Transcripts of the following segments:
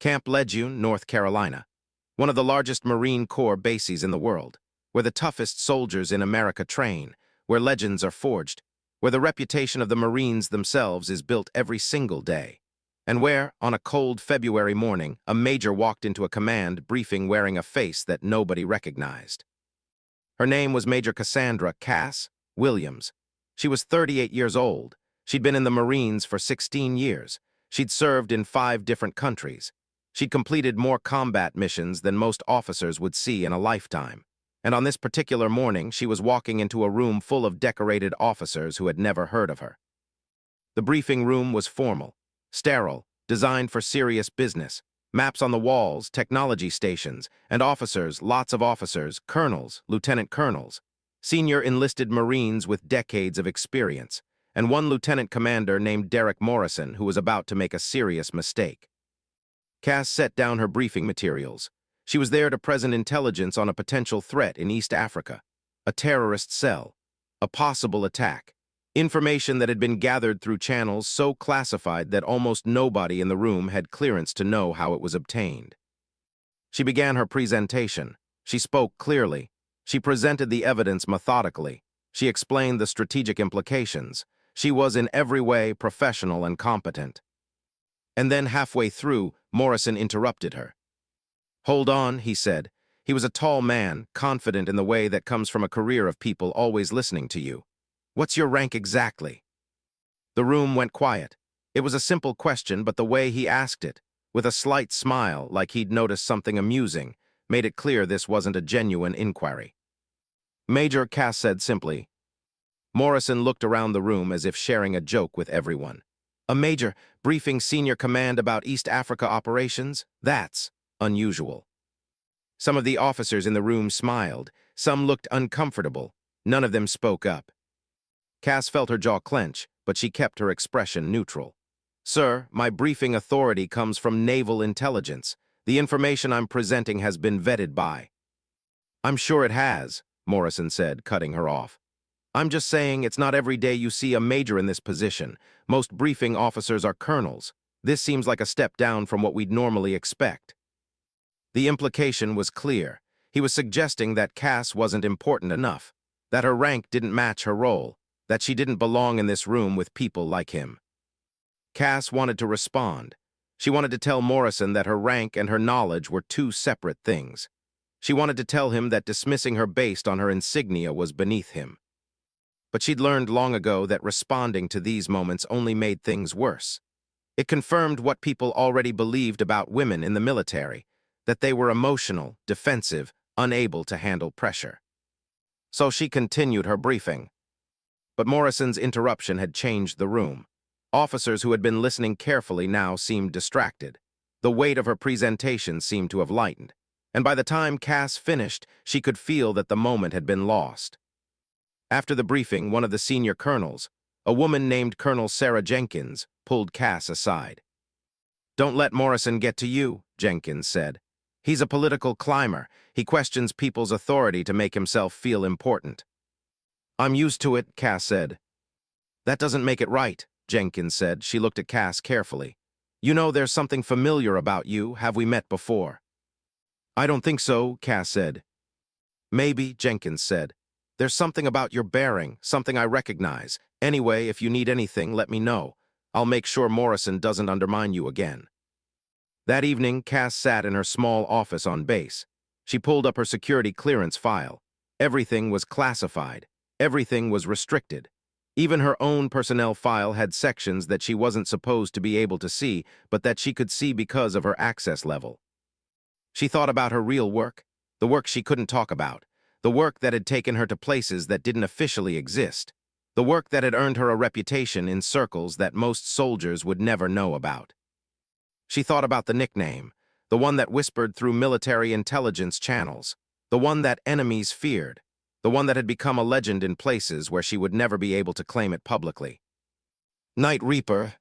Camp Lejeune, North Carolina, one of the largest Marine Corps bases in the world, where the toughest soldiers in America train, where legends are forged, where the reputation of the Marines themselves is built every single day, and where, on a cold February morning, a major walked into a command briefing wearing a face that nobody recognized. Her name was Major Cassandra Cass Williams. She was 38 years old. She'd been in the Marines for 16 years. She'd served in 5 different countries. She'd completed more combat missions than most officers would see in a lifetime. And on this particular morning, she was walking into a room full of decorated officers who had never heard of her. The briefing room was formal, sterile, designed for serious business. Maps on the walls, technology stations, and officers, lots of officers, colonels, lieutenant colonels, senior enlisted Marines with decades of experience, and one lieutenant commander named Derek Morrison who was about to make a serious mistake. Cass set down her briefing materials. She was there to present intelligence on a potential threat in East Africa, a terrorist cell, a possible attack, information that had been gathered through channels so classified that almost nobody in the room had clearance to know how it was obtained. She began her presentation. She spoke clearly. She presented the evidence methodically. She explained the strategic implications. She was in every way professional and competent. And then halfway through, Morrison interrupted her. "Hold on," he said. He was a tall man, confident in the way that comes from a career of people always listening to you. "What's your rank exactly?" The room went quiet. It was a simple question, but the way he asked it, with a slight smile like he'd noticed something amusing, made it clear this wasn't a genuine inquiry. "Major," Cass said simply. Morrison looked around the room as if sharing a joke with everyone. "A major, briefing senior command about East Africa operations? That's unusual." Some of the officers in the room smiled. Some looked uncomfortable. None of them spoke up. Cass felt her jaw clench, but she kept her expression neutral. "Sir, my briefing authority comes from naval intelligence. The information I'm presenting has been vetted by—" "I'm sure it has," Morrison said, cutting her off. "I'm just saying it's not every day you see a major in this position. Most briefing officers are colonels. This seems like a step down from what we'd normally expect." The implication was clear. He was suggesting that Cass wasn't important enough, that her rank didn't match her role, that she didn't belong in this room with people like him. Cass wanted to respond. She wanted to tell Morrison that her rank and her knowledge were 2 separate things. She wanted to tell him that dismissing her based on her insignia was beneath him. But she'd learned long ago that responding to these moments only made things worse. It confirmed what people already believed about women in the military, that they were emotional, defensive, unable to handle pressure. So she continued her briefing. But Morrison's interruption had changed the room. Officers who had been listening carefully now seemed distracted. The weight of her presentation seemed to have lightened, and by the time Cass finished, she could feel that the moment had been lost. After the briefing, one of the senior colonels, a woman named Colonel Sarah Jenkins, pulled Cass aside. "Don't let Morrison get to you," Jenkins said. "He's a political climber. He questions people's authority to make himself feel important." "I'm used to it," Cass said. "That doesn't make it right," Jenkins said. She looked at Cass carefully. "You know there's something familiar about you. Have we met before?" "I don't think so," Cass said. "Maybe," Jenkins said. "There's something about your bearing, something I recognize. Anyway, if you need anything, let me know. I'll make sure Morrison doesn't undermine you again." That evening, Cass sat in her small office on base. She pulled up her security clearance file. Everything was classified. Everything was restricted. Even her own personnel file had sections that she wasn't supposed to be able to see, but that she could see because of her access level. She thought about her real work, the work she couldn't talk about, the work that had taken her to places that didn't officially exist, the work that had earned her a reputation in circles that most soldiers would never know about. She thought about the nickname, the one that whispered through military intelligence channels, the one that enemies feared, the one that had become a legend in places where she would never be able to claim it publicly. Night Reaper.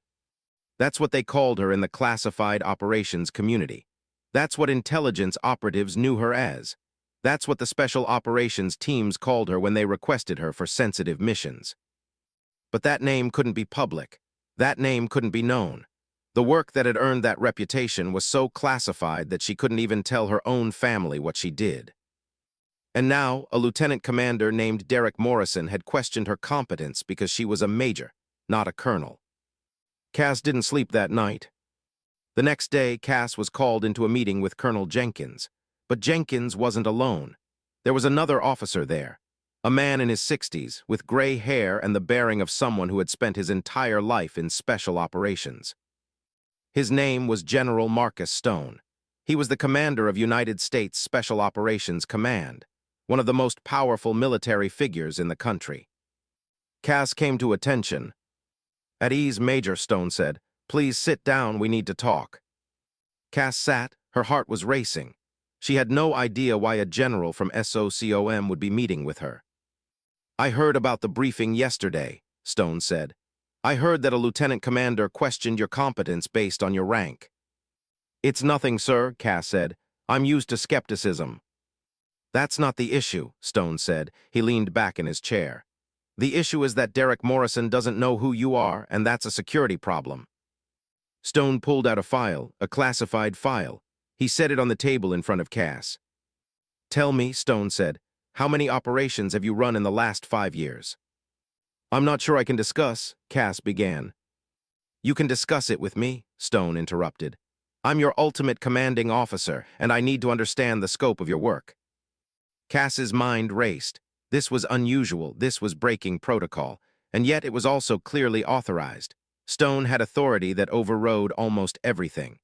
That's what they called her in the classified operations community. That's what intelligence operatives knew her as. That's what the special operations teams called her when they requested her for sensitive missions. But that name couldn't be public. That name couldn't be known. The work that had earned that reputation was so classified that she couldn't even tell her own family what she did. And now, a lieutenant commander named Derek Morrison had questioned her competence because she was a major, not a colonel. Cass didn't sleep that night. The next day, Cass was called into a meeting with Colonel Jenkins. But Jenkins wasn't alone. There was another officer there, a man in his 60s, with gray hair and the bearing of someone who had spent his entire life in special operations. His name was General Marcus Stone. He was the commander of United States Special Operations Command, one of the most powerful military figures in the country. Cass came to attention. "At ease, Major," Stone said. "Please sit down, we need to talk." Cass sat, her heart was racing. She had no idea why a general from SOCOM would be meeting with her. "I heard about the briefing yesterday," Stone said. "I heard that a lieutenant commander questioned your competence based on your rank." "It's nothing, sir," Cass said. "I'm used to skepticism." "That's not the issue," Stone said. He leaned back in his chair. "The issue is that Derek Morrison doesn't know who you are, and that's a security problem." Stone pulled out a file, a classified file. He set it on the table in front of Cass. "Tell me," Stone said, "how many operations have you run in the last 5 years?" "I'm not sure I can discuss," Cass began. "You can discuss it with me," Stone interrupted. "I'm your ultimate commanding officer, and I need to understand the scope of your work." Cass's mind raced. This was unusual, this was breaking protocol, and yet it was also clearly authorized. Stone had authority that overrode almost everything.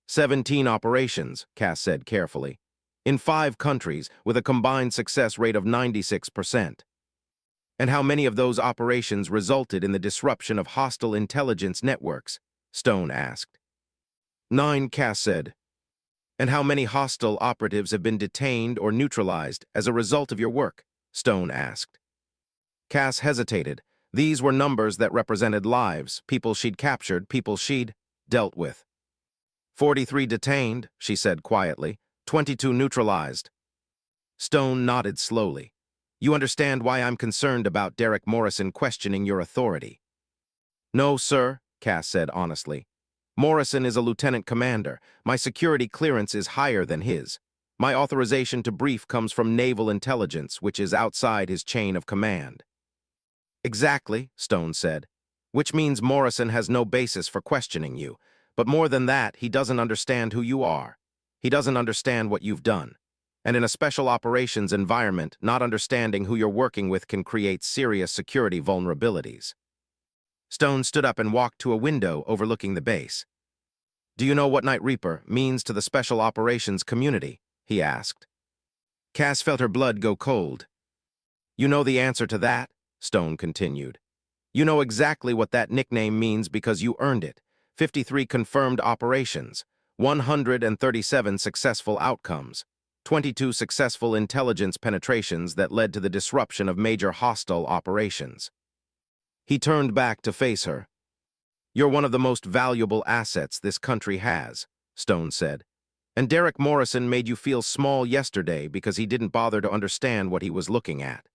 17 operations, Cass said carefully, in 5 countries with a combined success rate of 96%. "And how many of those operations resulted in the disruption of hostile intelligence networks?" Stone asked. 9, Cass said. "And how many hostile operatives have been detained or neutralized as a result of your work?" Stone asked. Cass hesitated. These were numbers that represented lives, people she'd captured, people she'd dealt with. 43 detained, she said quietly. 22 neutralized. Stone nodded slowly. "You understand why I'm concerned about Derek Morrison questioning your authority?" "No, sir," Cass said honestly. "Morrison is a lieutenant commander. My security clearance is higher than his. My authorization to brief comes from naval intelligence, which is outside his chain of command." "Exactly," Stone said. "Which means Morrison has no basis for questioning you. But more than that, he doesn't understand who you are. He doesn't understand what you've done. And in a special operations environment, not understanding who you're working with can create serious security vulnerabilities." Stone stood up and walked to a window overlooking the base. "Do you know what Night Reaper means to the special operations community?" he asked. Cass felt her blood go cold. "You know the answer to that," Stone continued. "You know exactly what that nickname means because you earned it. 53 confirmed operations, 137 successful outcomes, 22 successful intelligence penetrations that led to the disruption of major hostile operations." He turned back to face her. "You're one of the most valuable assets this country has," Stone said. "And Derek Morrison made you feel small yesterday because he didn't bother to understand what he was looking at."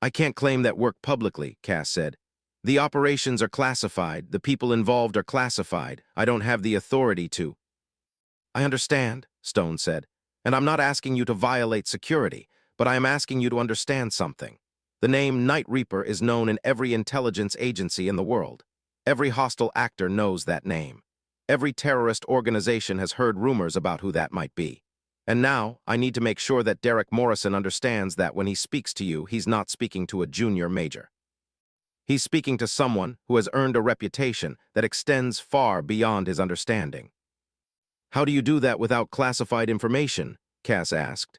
"I can't claim that work publicly," Cass said. "The operations are classified, the people involved are classified. I don't have the authority to." "I understand," Stone said, "and I'm not asking you to violate security, but I am asking you to understand something. The name Night Reaper is known in every intelligence agency in the world. Every hostile actor knows that name. Every terrorist organization has heard rumors about who that might be. And now, I need to make sure that Derek Morrison understands that when he speaks to you, he's not speaking to a junior major. He's speaking to someone who has earned a reputation that extends far beyond his understanding." "How do you do that without classified information?" Cass asked.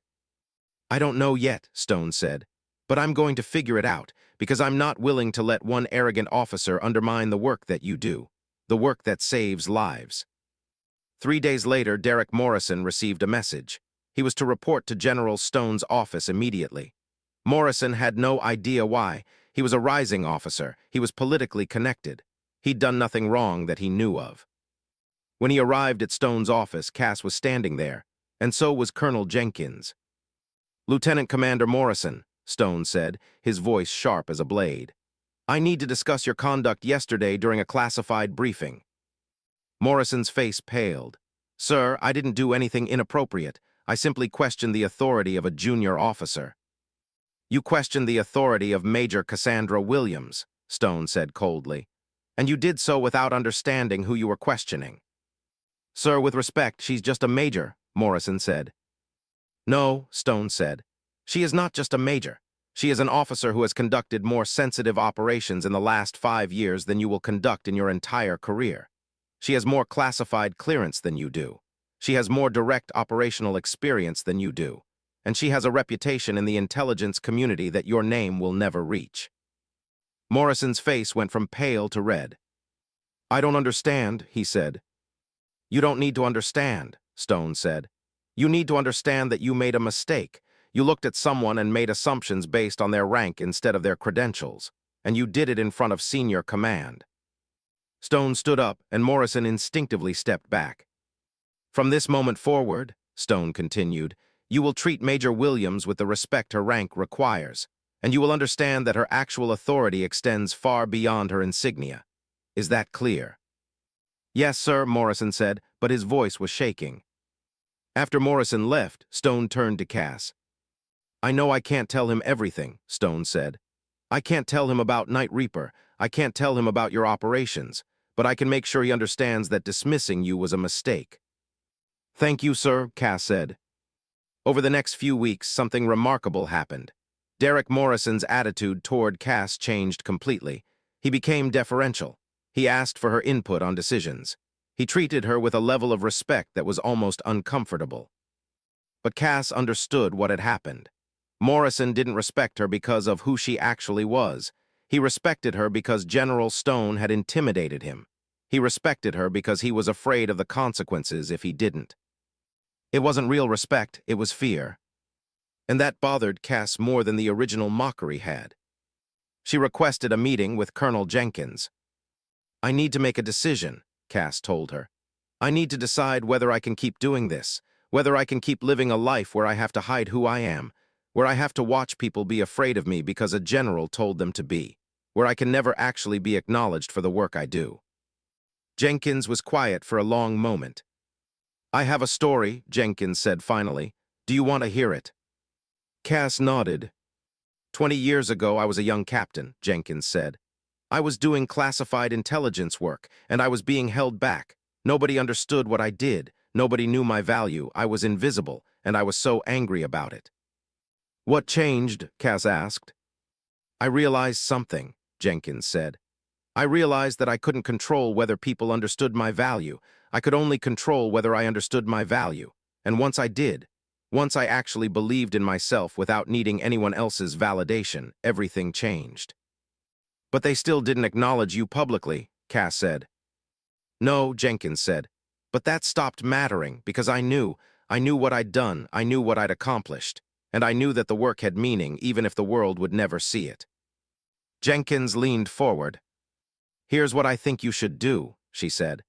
"I don't know yet," Stone said, "but I'm going to figure it out, because I'm not willing to let one arrogant officer undermine the work that you do, the work that saves lives." 3 days later, Derek Morrison received a message. He was to report to General Stone's office immediately. Morrison had no idea why. He was a rising officer. He was politically connected. He'd done nothing wrong that he knew of. When he arrived at Stone's office, Cass was standing there, and so was Colonel Jenkins. "Lieutenant Commander Morrison," Stone said, his voice sharp as a blade, "I need to discuss your conduct yesterday during a classified briefing." Morrison's face paled. "Sir, I didn't do anything inappropriate. I simply questioned the authority of a junior officer." "You questioned the authority of Major Cassandra Williams," Stone said coldly. "And you did so without understanding who you were questioning." "Sir, with respect, she's just a major," Morrison said. "No," Stone said. "She is not just a major. She is an officer who has conducted more sensitive operations in the last 5 years than you will conduct in your entire career. She has more classified clearance than you do. She has more direct operational experience than you do. And she has a reputation in the intelligence community that your name will never reach." Morrison's face went from pale to red. "I don't understand," he said. "You don't need to understand," Stone said. "You need to understand that you made a mistake. You looked at someone and made assumptions based on their rank instead of their credentials, and you did it in front of senior command." Stone stood up, and Morrison instinctively stepped back. "From this moment forward," Stone continued, "you will treat Major Williams with the respect her rank requires, and you will understand that her actual authority extends far beyond her insignia. Is that clear?" "Yes, sir," Morrison said, but his voice was shaking. After Morrison left, Stone turned to Cass. "I know I can't tell him everything," Stone said. "I can't tell him about Night Reaper. I can't tell him about your operations, but I can make sure he understands that dismissing you was a mistake." "Thank you, sir," Cass said. Over the next few weeks, something remarkable happened. Derek Morrison's attitude toward Cass changed completely. He became deferential. He asked for her input on decisions. He treated her with a level of respect that was almost uncomfortable. But Cass understood what had happened. Morrison didn't respect her because of who she actually was. He respected her because General Stone had intimidated him. He respected her because he was afraid of the consequences if he didn't. It wasn't real respect, it was fear. And that bothered Cass more than the original mockery had. She requested a meeting with Colonel Jenkins. "I need to make a decision," Cass told her. "I need to decide whether I can keep doing this, whether I can keep living a life where I have to hide who I am, where I have to watch people be afraid of me because a general told them to be, where I can never actually be acknowledged for the work I do." Jenkins was quiet for a long moment. "I have a story," Jenkins said finally. "Do you want to hear it?" Cass nodded. 20 years ago, I was a young captain," Jenkins said. "I was doing classified intelligence work, and I was being held back. Nobody understood what I did. Nobody knew my value. I was invisible, and I was so angry about it." "What changed?" Cass asked. "I realized something," Jenkins said. "I realized that I couldn't control whether people understood my value. I could only control whether I understood my value. And once I did, once I actually believed in myself without needing anyone else's validation, everything changed." "But they still didn't acknowledge you publicly," Cass said. "No," Jenkins said, "but that stopped mattering because I knew what I'd done, I knew what I'd accomplished, and I knew that the work had meaning even if the world would never see it." Jenkins leaned forward. "Here's what I think you should do," she said.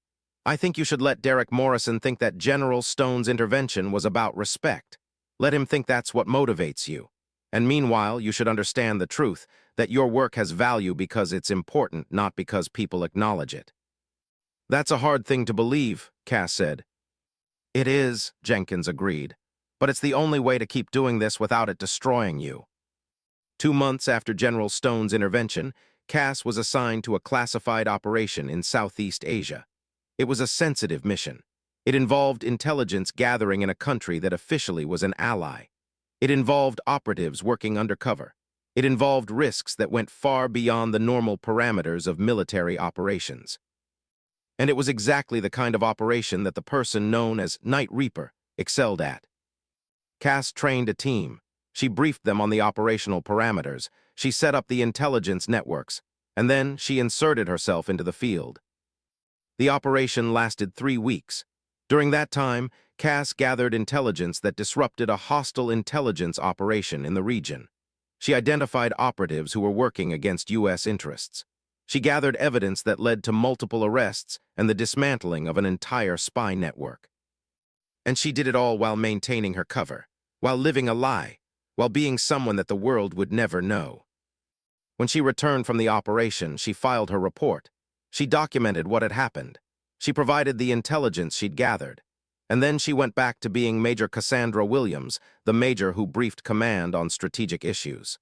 "I think you should let Derek Morrison think that General Stone's intervention was about respect. Let him think that's what motivates you. And meanwhile, you should understand the truth, that your work has value because it's important, not because people acknowledge it." "That's a hard thing to believe," Cass said. "It is," Jenkins agreed. "But it's the only way to keep doing this without it destroying you." 2 months after General Stone's intervention, Cass was assigned to a classified operation in Southeast Asia. It was a sensitive mission. It involved intelligence gathering in a country that officially was an ally. It involved operatives working undercover. It involved risks that went far beyond the normal parameters of military operations. And it was exactly the kind of operation that the person known as Night Reaper excelled at. Cass trained a team. She briefed them on the operational parameters. She set up the intelligence networks. And then she inserted herself into the field. The operation lasted 3 weeks. During that time, Cass gathered intelligence that disrupted a hostile intelligence operation in the region. She identified operatives who were working against U.S. interests. She gathered evidence that led to multiple arrests and the dismantling of an entire spy network. And she did it all while maintaining her cover, while living a lie, while being someone that the world would never know. When she returned from the operation, she filed her report. She documented what had happened. She provided the intelligence she'd gathered. And then she went back to being Major Cassandra Williams, the major who briefed command on strategic issues.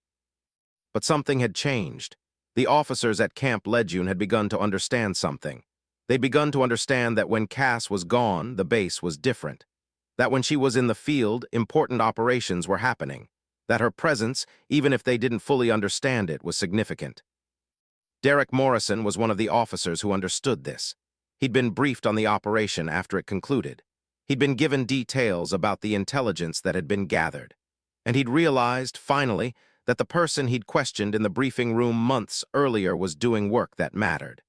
But something had changed. The officers at Camp Lejeune had begun to understand something. They'd begun to understand that when Cass was gone, the base was different. That when she was in the field, important operations were happening. That her presence, even if they didn't fully understand it, was significant. Derek Morrison was one of the officers who understood this. He'd been briefed on the operation after it concluded. He'd been given details about the intelligence that had been gathered. And he'd realized, finally, that the person he'd questioned in the briefing room months earlier was doing work that mattered.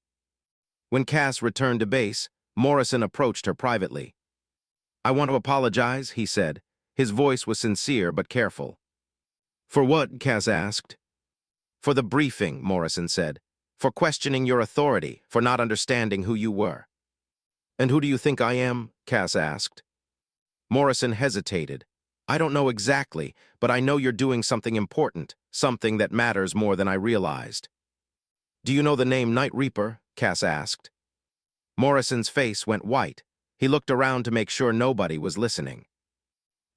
When Cass returned to base, Morrison approached her privately. "I want to apologize," he said. His voice was sincere but careful. "For what?" Cass asked. "For the briefing," Morrison said. "For questioning your authority, for not understanding who you were." "And who do you think I am?" Cass asked. Morrison hesitated. "I don't know exactly, but I know you're doing something important, something that matters more than I realized." "Do you know the name Night Reaper?" Cass asked. Morrison's face went white. He looked around to make sure nobody was listening.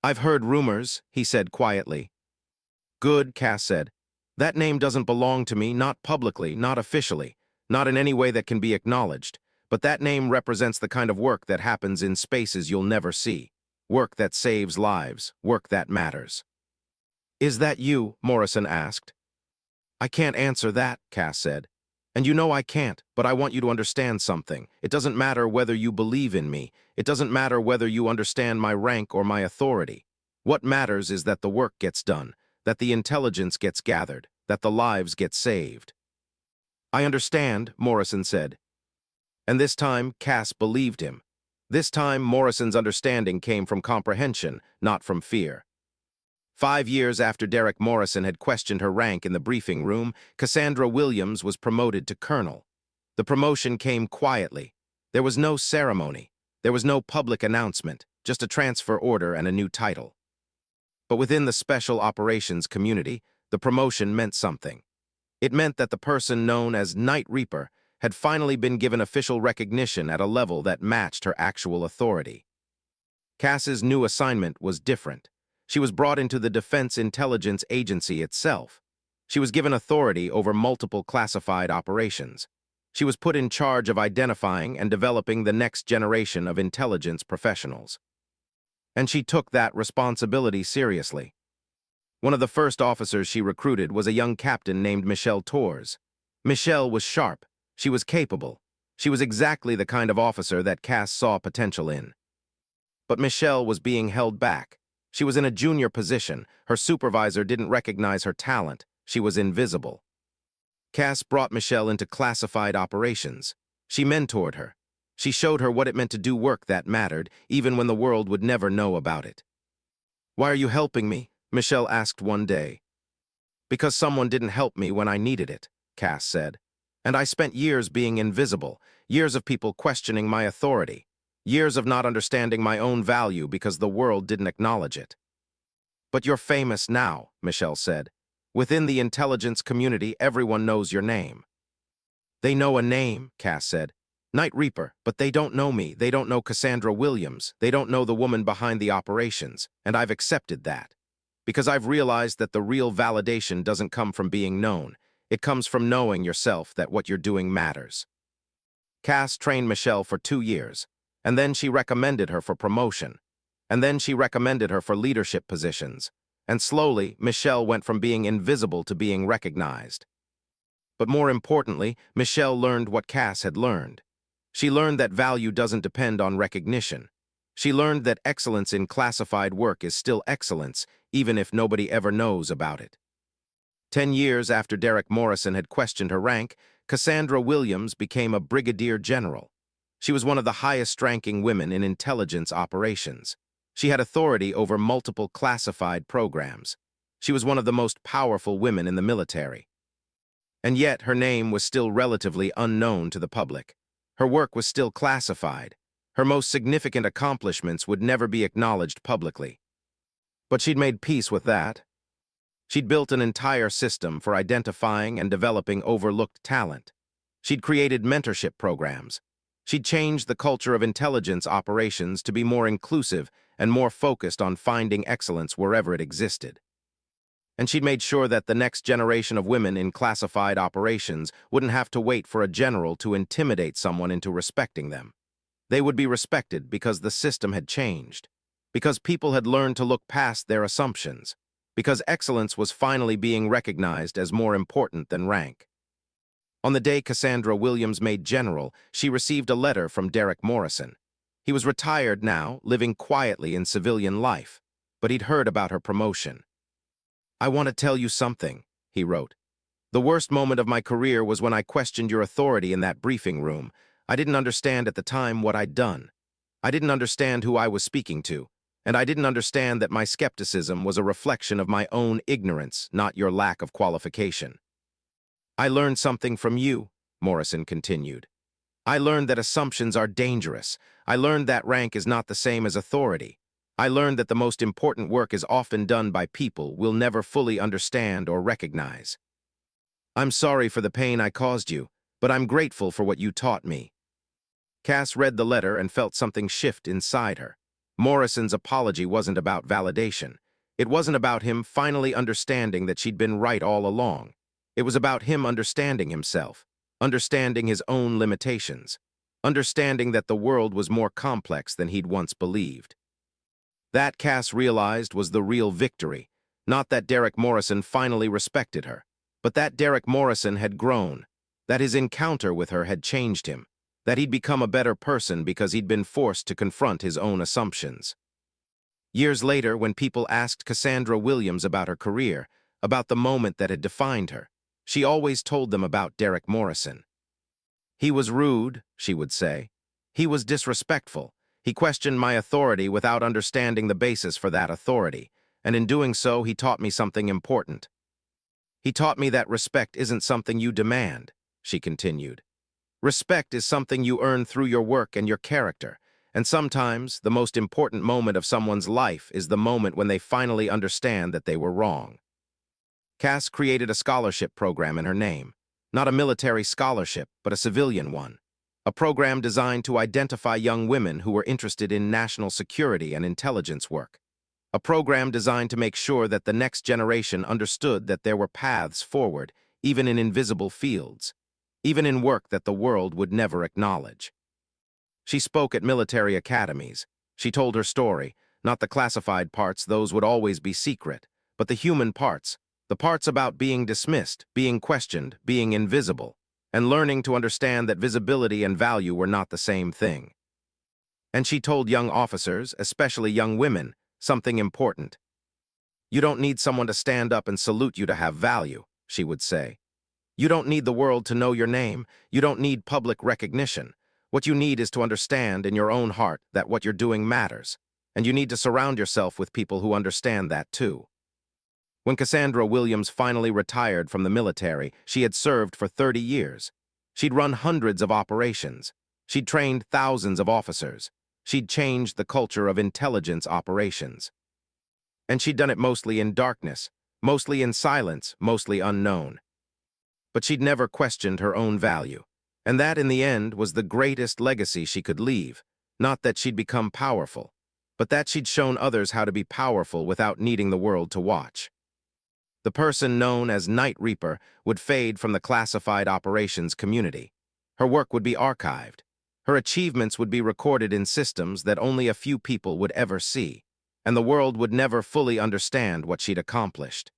"I've heard rumors," he said quietly. "Good," Cass said. "That name doesn't belong to me, not publicly, not officially, not in any way that can be acknowledged, but that name represents the kind of work that happens in spaces you'll never see. Work that saves lives, work that matters." "Is that you?" Morrison asked. "I can't answer that," Cass said. "And you know I can't, but I want you to understand something. It doesn't matter whether you believe in me. It doesn't matter whether you understand my rank or my authority. What matters is that the work gets done, that the intelligence gets gathered, that the lives get saved." "I understand," Morrison said. And this time, Cass believed him. This time, Morrison's understanding came from comprehension, not from fear. 5 years after Derek Morrison had questioned her rank in the briefing room, Cassandra Williams was promoted to colonel. The promotion came quietly. There was no ceremony. There was no public announcement, just a transfer order and a new title. But within the special operations community, the promotion meant something. It meant that the person known as Night Reaper had finally been given official recognition at a level that matched her actual authority. Cass's new assignment was different. She was brought into the Defense Intelligence Agency itself. She was given authority over multiple classified operations. She was put in charge of identifying and developing the next generation of intelligence professionals. And she took that responsibility seriously. One of the first officers she recruited was a young captain named Michelle Torres. Michelle was sharp. She was capable. She was exactly the kind of officer that Cass saw potential in. But Michelle was being held back. She was in a junior position. Her supervisor didn't recognize her talent. She was invisible. Cass brought Michelle into classified operations. She mentored her. She showed her what it meant to do work that mattered, even when the world would never know about it. "Why are you helping me?" Michelle asked one day. "Because someone didn't help me when I needed it," Cass said. "And I spent years being invisible, years of people questioning my authority, years of not understanding my own value because the world didn't acknowledge it." "But you're famous now," Michelle said. "Within the intelligence community, everyone knows your name." "They know a name," Cass said. "Night Reaper, but they don't know me. They don't know Cassandra Williams. They don't know the woman behind the operations. And I've accepted that. Because I've realized that the real validation doesn't come from being known. It comes from knowing yourself that what you're doing matters." Cass trained Michelle for 2 years, and then she recommended her for promotion. And then she recommended her for leadership positions. And slowly, Michelle went from being invisible to being recognized. But more importantly, Michelle learned what Cass had learned. She learned that value doesn't depend on recognition. She learned that excellence in classified work is still excellence, even if nobody ever knows about it. 10 years after Derek Morrison had questioned her rank, Cassandra Williams became a brigadier general. She was one of the highest-ranking women in intelligence operations. She had authority over multiple classified programs. She was one of the most powerful women in the military. And yet her name was still relatively unknown to the public. Her work was still classified. Her most significant accomplishments would never be acknowledged publicly. But she'd made peace with that. She'd built an entire system for identifying and developing overlooked talent. She'd created mentorship programs. She'd changed the culture of intelligence operations to be more inclusive and more focused on finding excellence wherever it existed. And she'd made sure that the next generation of women in classified operations wouldn't have to wait for a general to intimidate someone into respecting them. They would be respected because the system had changed, because people had learned to look past their assumptions, because excellence was finally being recognized as more important than rank. On the day Cassandra Williams made general, she received a letter from Derek Morrison. He was retired now, living quietly in civilian life, but he'd heard about her promotion. "I want to tell you something," he wrote. "The worst moment of my career was when I questioned your authority in that briefing room. I didn't understand at the time what I'd done. I didn't understand who I was speaking to, and I didn't understand that my skepticism was a reflection of my own ignorance, not your lack of qualification. I learned something from you," Morrison continued. "I learned that assumptions are dangerous. I learned that rank is not the same as authority. I learned that the most important work is often done by people we'll never fully understand or recognize. I'm sorry for the pain I caused you, but I'm grateful for what you taught me." Cass read the letter and felt something shift inside her. Morrison's apology wasn't about validation. It wasn't about him finally understanding that she'd been right all along. It was about him understanding himself, understanding his own limitations, understanding that the world was more complex than he'd once believed. That, Cass realized, was the real victory, not that Derek Morrison finally respected her, but that Derek Morrison had grown, that his encounter with her had changed him, that he'd become a better person because he'd been forced to confront his own assumptions. Years later, when people asked Cassandra Williams about her career, about the moment that had defined her, she always told them about Derek Morrison. "He was rude," she would say. "He was disrespectful. He questioned my authority without understanding the basis for that authority, and in doing so, he taught me something important. He taught me that respect isn't something you demand," she continued. "Respect is something you earn through your work and your character, and sometimes the most important moment of someone's life is the moment when they finally understand that they were wrong." Cass created a scholarship program in her name, not a military scholarship, but a civilian one, a program designed to identify young women who were interested in national security and intelligence work, a program designed to make sure that the next generation understood that there were paths forward, even in invisible fields, even in work that the world would never acknowledge. She spoke at military academies. She told her story, not the classified parts, those would always be secret, but the human parts, the parts about being dismissed, being questioned, being invisible, and learning to understand that visibility and value were not the same thing. And she told young officers, especially young women, something important. "You don't need someone to stand up and salute you to have value," she would say. "You don't need the world to know your name. You don't need public recognition. What you need is to understand in your own heart that what you're doing matters, and you need to surround yourself with people who understand that too." When Cassandra Williams finally retired from the military, she had served for 30 years. She'd run hundreds of operations. She'd trained thousands of officers. She'd changed the culture of intelligence operations. And she'd done it mostly in darkness, mostly in silence, mostly unknown. But she'd never questioned her own value. And that, in the end, was the greatest legacy she could leave. Not that she'd become powerful, but that she'd shown others how to be powerful without needing the world to watch. The person known as Night Reaper would fade from the classified operations community. Her work would be archived. Her achievements would be recorded in systems that only a few people would ever see, and the world would never fully understand what she'd accomplished.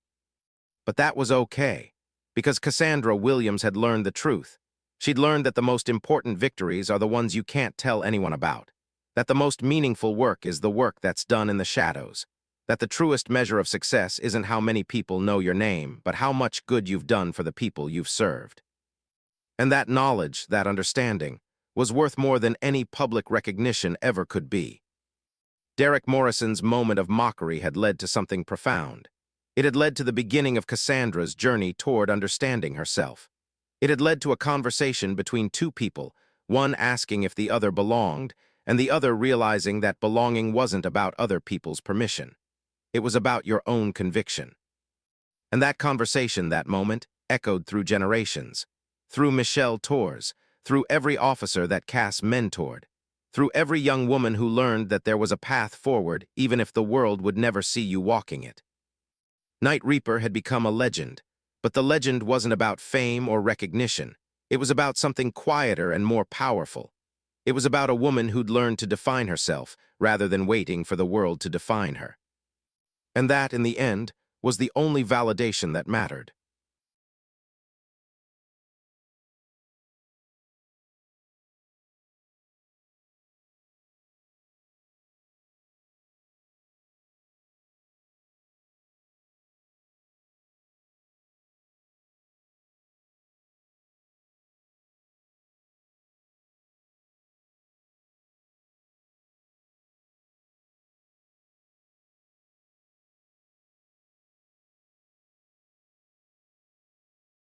But that was okay, because Cassandra Williams had learned the truth. She'd learned that the most important victories are the ones you can't tell anyone about, that the most meaningful work is the work that's done in the shadows, that the truest measure of success isn't how many people know your name, but how much good you've done for the people you've served. And that knowledge, that understanding, was worth more than any public recognition ever could be. Derek Morrison's moment of mockery had led to something profound. It had led to the beginning of Cassandra's journey toward understanding herself. It had led to a conversation between two people, one asking if the other belonged, and the other realizing that belonging wasn't about other people's permission. It was about your own conviction. And that conversation, that moment, echoed through generations, through Michelle Torres, through every officer that Cass mentored, through every young woman who learned that there was a path forward even if the world would never see you walking it. Night Reaper had become a legend, but the legend wasn't about fame or recognition. It was about something quieter and more powerful. It was about a woman who'd learned to define herself rather than waiting for the world to define her. And that, in the end, was the only validation that mattered.